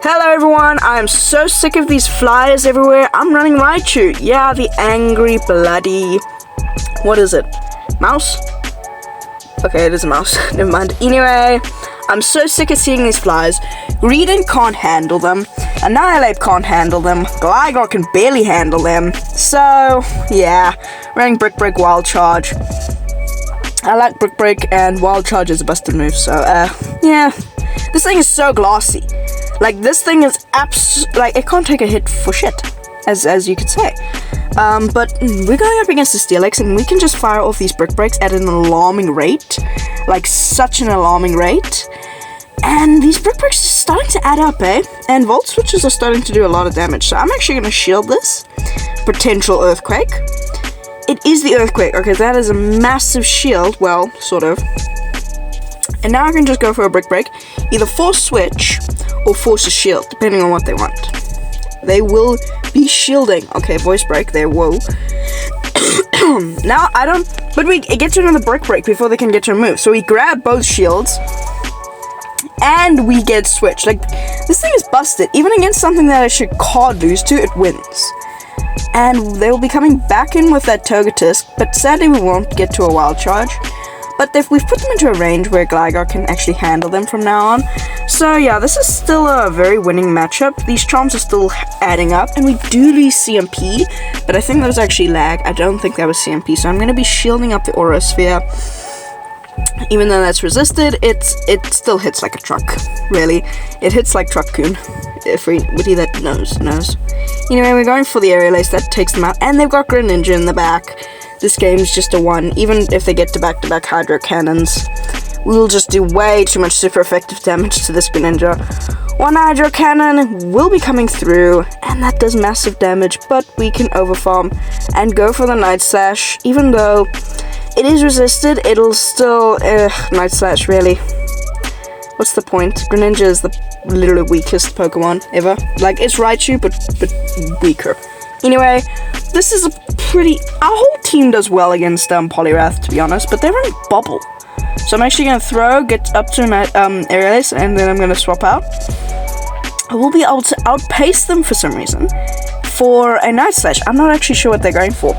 Hello everyone, I am so sick of these flyers everywhere. I'm running Raichu. Yeah, the angry, bloody... What is it? Mouse? Okay, it is a mouse. Never mind. Anyway, I'm so sick of seeing these flyers. Greedent can't handle them. Annihilate can't handle them. Gligar can barely handle them. So, yeah. Running Brick Break, Wild Charge. I like Brick Break, and Wild Charge is a busted move, so, yeah. This thing is so glassy. Like, this thing is like, it can't take a hit for shit, as you could say. But we're going up against the Steelix, and we can just fire off these Brick Breaks at an alarming rate. Like, such an alarming rate. And these Brick Breaks are starting to add up, eh? And Volt Switches are starting to do a lot of damage, so I'm actually going to shield this. Potential Earthquake. It is the Earthquake. Okay, that is a massive shield. Well, sort of. And now I can just go for a Brick Break. Either Force Switch or Force a Shield, depending on what they want. They will be shielding. Okay, Voice Break there, whoa. Now, but we get to another Brick Break before they can get to a move. So we grab both shields, and we get switched. Like, this thing is busted. Even against something that I should card lose to, it wins. And they will be coming back in with that Togetisk, but sadly we won't get to a Wild Charge. But if we've put them into a range where Gligar can actually handle them from now on. So yeah, this is still a very winning matchup. These charms are still adding up, and we do lose CMP, but I think that was actually lag. I don't think that was CMP, so I'm going to be shielding up the Aura Sphere. Even though that's resisted, it still hits like a truck, really. It hits like Truck-kun. If witty that knows. Anyway, we're going for the Aerial Ace, that takes them out, and they've got Greninja in the back. This game's just a 1. Even if they get to back-to-back Hydro Cannons, we will just do way too much super effective damage to this Greninja. One Hydro Cannon will be coming through, and that does massive damage, but we can overfarm and go for the Night Slash. Even though it is resisted, it'll still... Night Slash, really. What's the point? Greninja is the literally weakest Pokemon ever. Like, it's Raichu, but weaker. Anyway, this is a pretty... Our whole team does well against Poliwrath, to be honest, but they're running Bubble. So I'm actually going to get up to an Aerial Ace, and then I'm going to swap out. I will be able to outpace them for some reason for a Night Slash. I'm not actually sure what they're going for.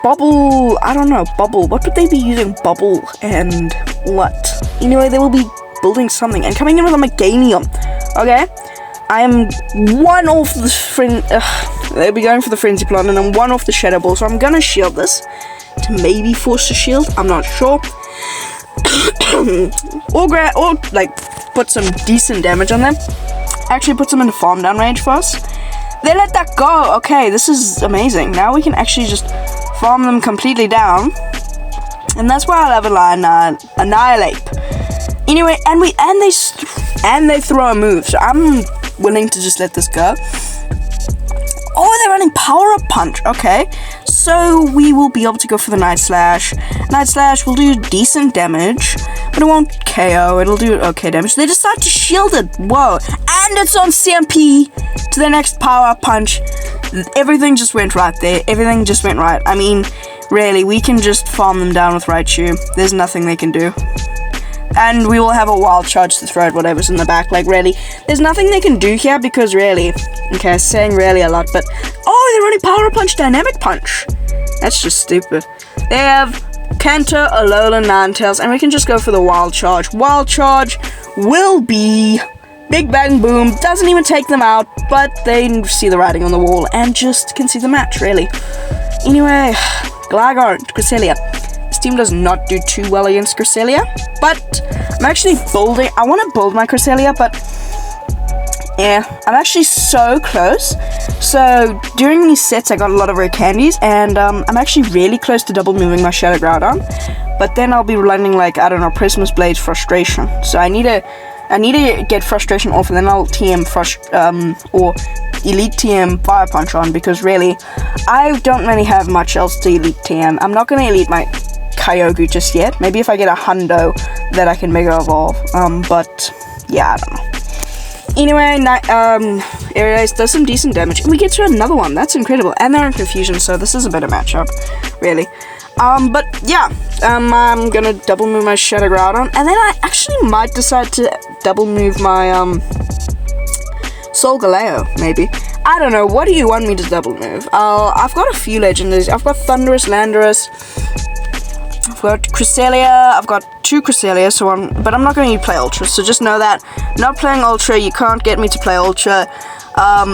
Bubble... I don't know. Bubble. What would they be using Bubble and what? Anyway, they will be building something and coming in with a Meganium. Okay? I am one off the they'll be going for the Frenzy Plant, and I'm one off the Shadow Ball, so I'm gonna shield this to maybe force a shield. I'm not sure. or like put some decent damage on them. Actually, put them in the farm down range for us. They let that go. Okay, this is amazing. Now we can actually just farm them completely down, and that's why I love Annihilate. Anyway, and they throw a move, so I'm willing to just let this go. Oh, they're running Power Up Punch. Okay, so we will be able to go for the Night Slash. Night Slash will do decent damage, but it won't KO. It'll do okay damage. They decide to shield it. Whoa, and it's on CMP to the next Power Up Punch. Everything just went right there. Everything just went right. I mean, really, we can just farm them down with Raichu. There's nothing they can do. And we will have a Wild Charge to throw at whatever's in the back. Like, really, there's nothing they can do here because, really... Okay, I'm saying really a lot, but... Oh, they're running Power Punch, Dynamic Punch. That's just stupid. They have Kanto, Alolan, Ninetales, and we can just go for the Wild Charge. Wild Charge will be... Big Bang Boom. Doesn't even take them out, but they see the writing on the wall and just can see the match, really. Anyway, Gligar, Cresselia. This team does not do too well against Cresselia, but I'm actually building... I want to build my Cresselia, but yeah, I'm actually so close. So during these sets, I got a lot of rare candies, and I'm actually really close to double moving my Shadow Groudon, but then I'll be running, like, I don't know, Prismus Blade's Frustration. So I need to get Frustration off, and then I'll TM or Elite TM Fire Punch on, because really, I don't really have much else to Elite TM. I'm not going to Elite my Kyogre just yet. Maybe if I get a Hundo that I can Mega Evolve. But yeah, I don't know. Anyway, Aerial Ace does some decent damage, and we get to another one. That's incredible. And they're in Confusion, so this is a better matchup, really. But yeah, I'm gonna double move my Shadow Groudon, and then I actually might decide to double move my Solgaleo, maybe. I don't know. What do you want me to double move? I've got a few legendaries. I've got Thunderous, Landorus. I've got Cresselia. I've got 2 Cresselia, but I'm not going to play Ultra, so just know that. Not playing Ultra, you can't get me to play Ultra.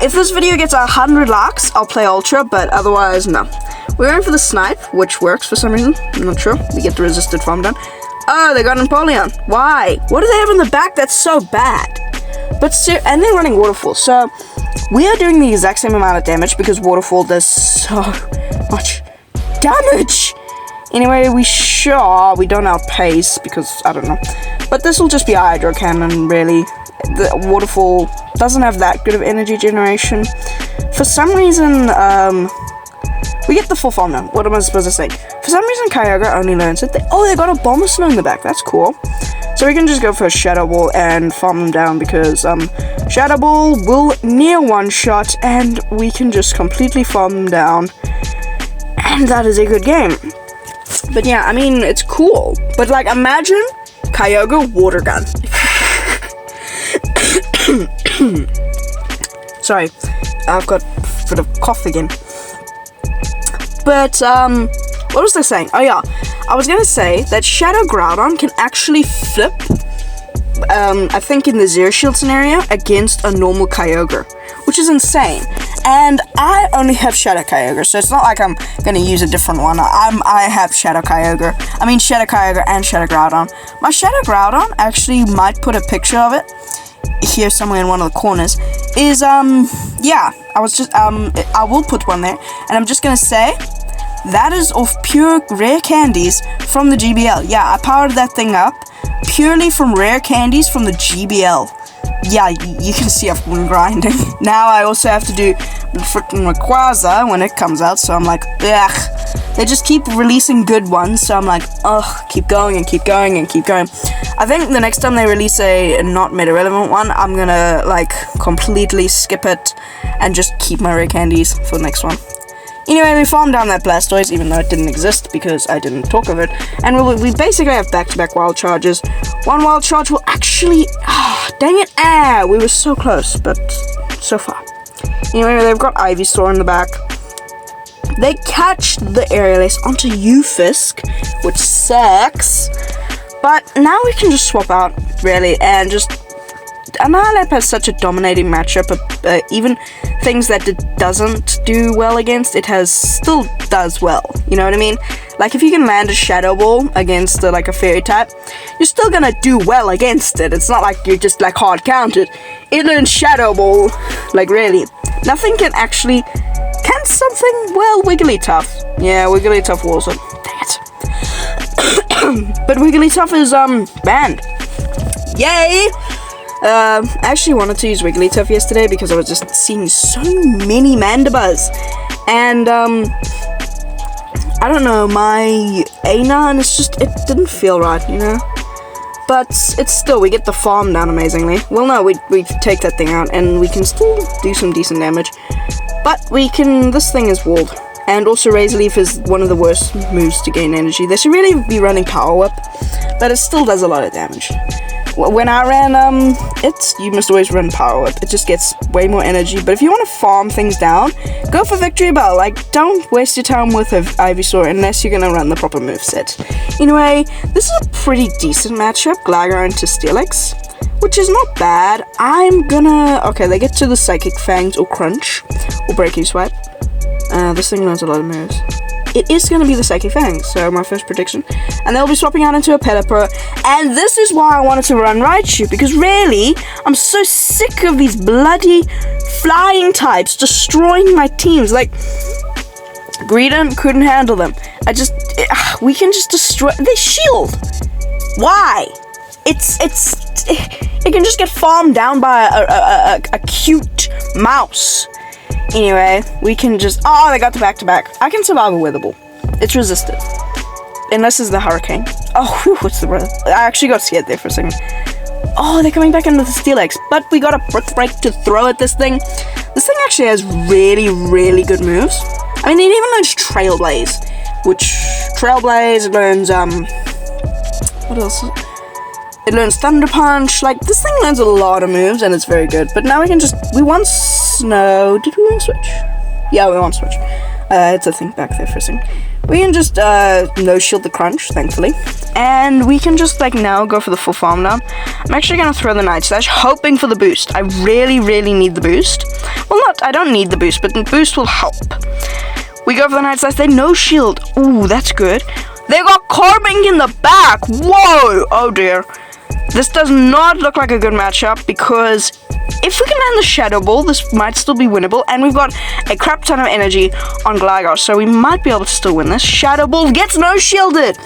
If this video gets 100 likes, I'll play Ultra, but otherwise, no. We're going for the Snipe, which works for some reason. I'm not sure. We get the resisted farm done. Oh, they got Napoleon. Why? What do they have in the back that's so bad? And they're running Waterfall, so we are doing the exact same amount of damage because Waterfall does so much damage. Anyway, we don't outpace because, I don't know. But this will just be Hydro Cannon, really. The Waterfall doesn't have that good of energy generation. For some reason, we get the full farm now. What am I supposed to say? For some reason, Kyogre only learns it. They got a Bomber Snow in the back. That's cool. So we can just go for a Shadow Ball and farm them down because Shadow Ball will near one-shot and we can just completely farm them down. And that is a good game. But yeah, I mean, it's cool. But like, imagine Kyogre Water Gun. Sorry, I've got a bit of cough again. But, what was I saying? Oh yeah, I was gonna say that Shadow Groudon can actually flip, I think in the Zero Shield scenario, against a normal Kyogre, which is insane. And I only have Shadow Kyogre, so it's not like I'm gonna use a different one. I have Shadow Kyogre. I mean Shadow Kyogre and Shadow Groudon. My Shadow Groudon, actually might put a picture of it here somewhere in one of the corners, is, yeah, I will put one there, and I'm just gonna say, that is off pure rare candies from the GBL. Yeah, I powered that thing up purely from rare candies from the GBL. Yeah, you can see I've been grinding. Now I also have to do freaking Rayquaza when it comes out, so I'm like, ugh. They just keep releasing good ones, so I'm like, ugh, keep going and keep going and keep going. I think the next time they release a not meta-relevant one, I'm gonna, like, completely skip it and just keep my rare candies for the next one. Anyway, we farmed down that Blastoise, even though it didn't exist, because I didn't talk of it. And we basically have back-to-back wild charges. One wild charge will actually... dang it! We were so close, but so far. Anyway, they've got Ivysaur in the back. They catch the Aerial Ace onto Ufisk, which sucks. But now we can just swap out, really, and just... Annihilate has such a dominating matchup, even things that it doesn't do well against, it still does well, you know what I mean? Like, if you can land a Shadow Ball against, like, a Fairy type, you're still gonna do well against it. It's not like you're just, like, hard counted. It learns Shadow Ball, like, really. Nothing can actually... Can something? Well, Wigglytuff. Yeah, Wigglytuff was it. Dang it. But Wigglytuff is, banned. Yay! I actually wanted to use Wigglytuff yesterday because I was just seeing so many Mandibuzz. And, I don't know, my A9 is just, it didn't feel right, you know? But it's still, we get the farm down amazingly. Well, no, we take that thing out and we can still do some decent damage. But this thing is walled. And also Razor Leaf is one of the worst moves to gain energy. They should really be running Power Whip, but it still does a lot of damage. When I ran you must always run Power Whip. It just gets way more energy. But if you want to farm things down, go for Victory Bell. Like, don't waste your time with Ivysaur unless you're gonna run the proper moveset. Anyway, this is a pretty decent matchup. Gligar into Steelix, which is not bad. Okay, they get to the Psychic Fangs or Crunch or Breaking Swipe. This thing learns a lot of moves. It is going to be the Psychic Fangs, so my first prediction. And they'll be swapping out into a Pelipper. And this is why I wanted to run Raichu, because really, I'm so sick of these bloody flying types destroying my teams. Like, Greedent couldn't handle them. We can just destroy... They shield! Why? It can just get farmed down by a cute mouse. Anyway, we can just... Oh, they got the back-to-back. I can survive a Wither Ball. It's resisted. Unless it's the Hurricane. Oh, whew, what's the... I actually got scared there for a second. Oh, they're coming back into the Steelix. But we got a Brick Break to throw at this thing. This thing actually has really, really good moves. I mean, it even learns Trailblaze. Which... Trailblaze learns, what else? It learns Thunder Punch. Like, this thing learns a lot of moves, and it's very good. But now we can just... We want Snow... Did we want Switch? Yeah, we want Switch. It's a thing back there for a second. We can just, no shield the crunch, thankfully. And we can just, like, now go for the full farm down. I'm actually gonna throw the Night Slash, hoping for the boost. I really, really need the boost. Well, I don't need the boost, but the boost will help. We go for the Night Slash, they no shield. Ooh, that's good. They got Carbink in the back. Whoa! Oh dear. This does not look like a good matchup because if we can land the Shadow Ball, this might still be winnable. And we've got a crap ton of energy on Gligar, so we might be able to still win this. Shadow Ball gets no shielded.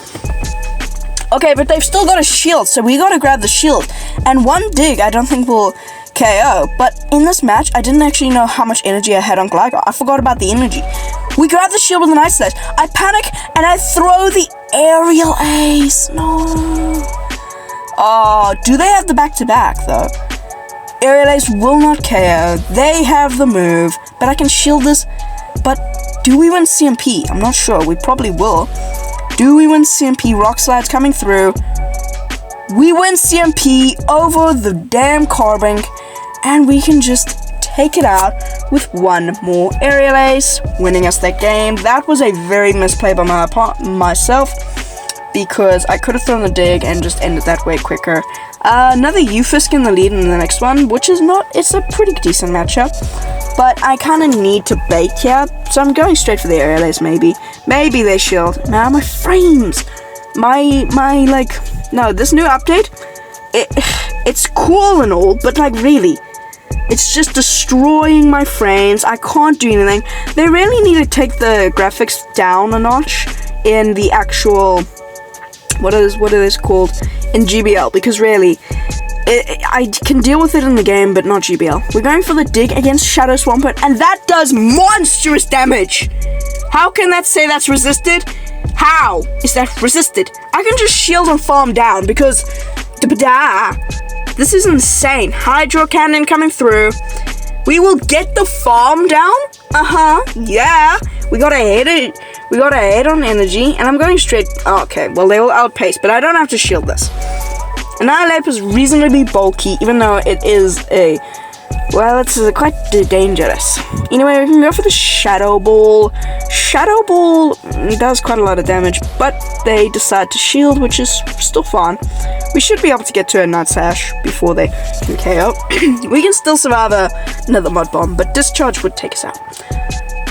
Okay, but they've still got a shield, so we gotta grab the shield. And one dig I don't think will KO, but in this match, I didn't actually know how much energy I had on Gligar. I forgot about the energy. We grab the shield with the Night Slash. I panic, and I throw the Aerial Ace. No. Oh, do they have the back-to-back, though? Aerial Ace will not KO. They have the move, but I can shield this. But do we win CMP? I'm not sure. We probably will. Do we win CMP? Rock Slide's coming through. We win CMP over the damn Carbink, and we can just take it out with one more Aerial Ace, winning us that game. That was a very misplay by myself, because I could have thrown the dig and just ended that way quicker. Another Ufisk in the lead in the next one, which is not, it's a pretty decent matchup, but I kind of need to bait here, so I'm going straight for the Aerial Ace, maybe. Maybe they shield. Now my frames, no, this new update, it's cool and all, but like really, it's just destroying my frames. I can't do anything. They really need to take the graphics down a notch in the actual, what are those called, in GBL, because really, I can deal with it in the game, but not GBL. We're going for the dig against Shadow Swampert, and that does monstrous damage. How can that say that's resisted? How is that resisted? I can just shield and farm down because this is insane. Hydro Cannon coming through. We will get the farm down. Yeah. We got a hit on energy, and I'm going straight. Oh, okay, well they will outpace, but I don't have to shield this. Annihilate is reasonably bulky, even though it is a, well, it's quite dangerous. Anyway, we can go for the Shadow Ball. Shadow Ball does quite a lot of damage, but they decide to shield, which is still fun. We should be able to get to a Night Slash before they can KO. We can still survive another Mud Bomb, but Discharge would take us out.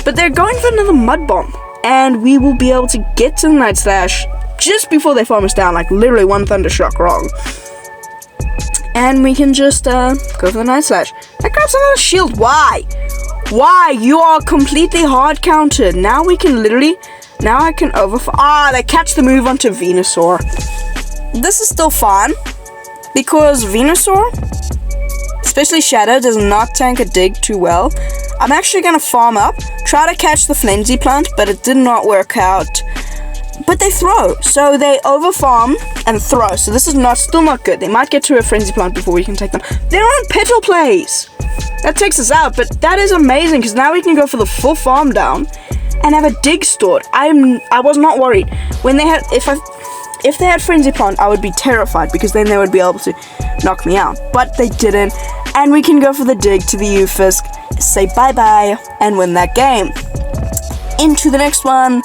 But they're going for another Mud Bomb, and we will be able to get to the Night Slash just before they farm us down, like literally one Thunder Shock wrong. And we can just go for the Night Slash. That grabs another shield. Why? Why? You are completely hard countered. Now we can literally, now I can they catch the move onto Venusaur. This is still fun, because Venusaur, especially Shadow, does not tank a dig too well. I'm actually going to farm up, try to catch the Flimsy Plant, but it did not work out. But they throw, so they overfarm and throw, so this is still not good. They might get to a Frenzy Plant before we can take them. They're on Petal Plays! That takes us out, but that is amazing, because now we can go for the full farm down and have a dig stored. I was not worried. When they had, if they had Frenzy Plant, I would be terrified, because then they would be able to knock me out. But they didn't, and we can go for the dig to the Ufisk, say bye-bye, and win that game. Into the next one.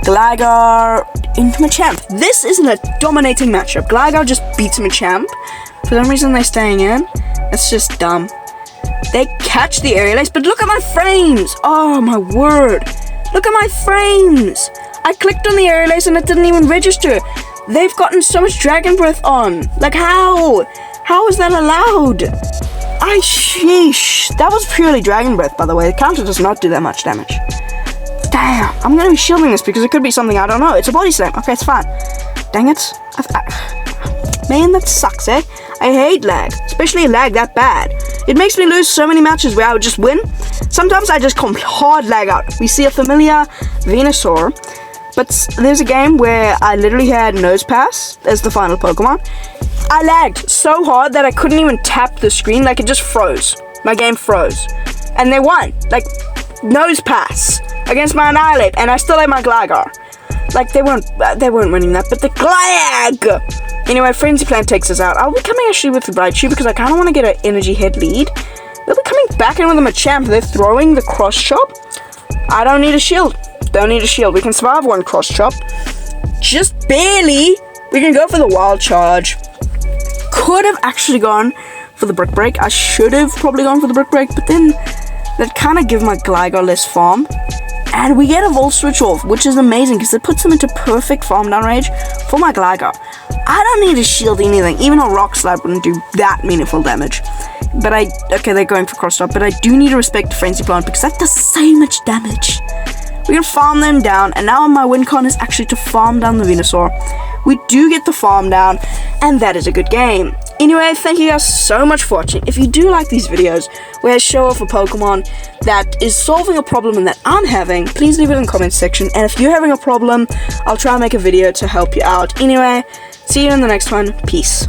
Gligar into Machamp. This isn't a dominating matchup. Gligar just beats Machamp. For some reason they're staying in. It's just dumb. They catch the Aerial Ace, but look at my frames! Oh my word. Look at my frames! I clicked on the Aerial Ace and it didn't even register. They've gotten so much Dragon Breath on. Like how? How is that allowed? Sheesh. That was purely Dragon Breath, by the way. The counter does not do that much damage. Damn, I'm gonna be shielding this because it could be something I don't know. It's a Body Slam. Okay, it's fine. Dang it. Man, that sucks, eh? I hate lag, especially lag that bad. It makes me lose so many matches where I would just win. Sometimes I just hard lag out. We see a familiar Venusaur, but there's a game where I literally had Nose Pass as the final Pokemon. I lagged so hard that I couldn't even tap the screen. Like, it just froze. My game froze. And they won. Like, Nose Pass against my Annihilate, and I still had my Gligar. Like, they weren't winning that, but the Glag! Anyway, Frenzy Plant takes us out. I'll be coming actually with the Raichu because I kind of want to get an energy head lead. They'll be coming back in with a Machamp. They're throwing the Cross Chop. I don't need a shield. Don't need a shield. We can survive one Cross Chop. Just barely. We can go for the Wild Charge. Could have actually gone for the Brick Break. I should have probably gone for the Brick Break, but then that kind of give my Gligar less farm. And we get a Volt Switch off, which is amazing because it puts them into perfect farm down range for my Gligar. I don't need to shield anything. Even a Rock Slide wouldn't do that meaningful damage. But okay, they're going for Cross Chop, but I do need to respect Frenzy Plant because that does so much damage. We can farm them down, and now my win con is actually to farm down the Venusaur. We do get the farm down, and that is a good game. Anyway, thank you guys so much for watching. If you do like these videos where I show off a Pokemon that is solving a problem that I'm having, please leave it in the comments section. And if you're having a problem, I'll try and make a video to help you out. Anyway, see you in the next one. Peace.